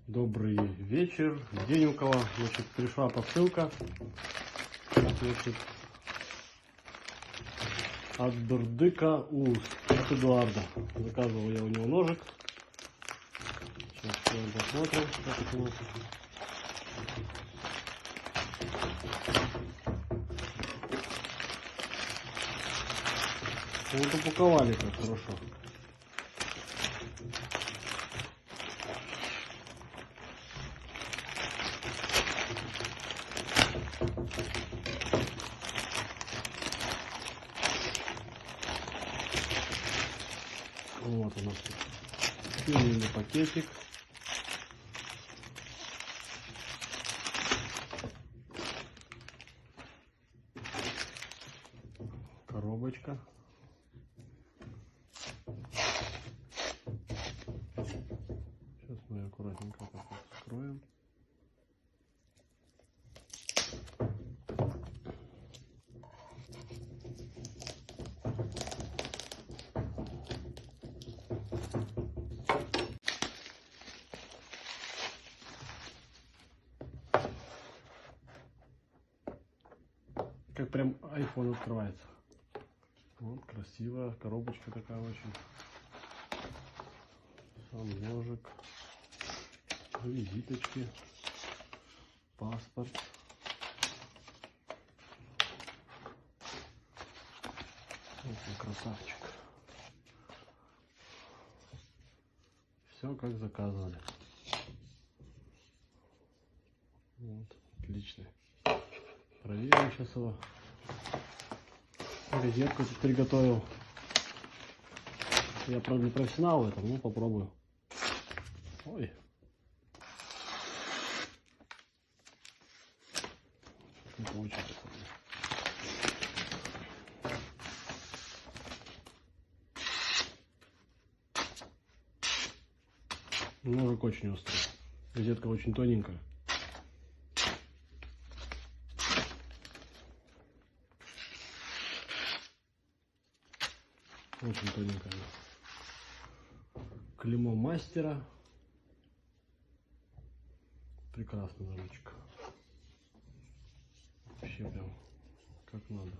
Добрый вечер, день у кого. Значит, пришла посылка. Значит, от Бердыка УЗ, от Эдуарда. Заказывал я у него ножик. Сейчас посмотрим, как это у нас. Вот упаковали как хорошо. Вот у нас фирменный пакетик. Коробочка. Сейчас мы аккуратненько так вот вскроем. Как прям iPhone открывается. Вот, красивая коробочка такая очень. Сам ножик, визиточки, паспорт. Вот он, красавчик. Все как заказывали. Вот, отлично. Проверим сейчас его. Розетку тут приготовил. Я, правда, не профессионал в этом, но попробую. Ой. Не получается. Ножик очень острый. Розетка очень тоненькая. Очень тоненькая. Клеймо мастера. Прекрасный ножичек. Вообще прям как надо.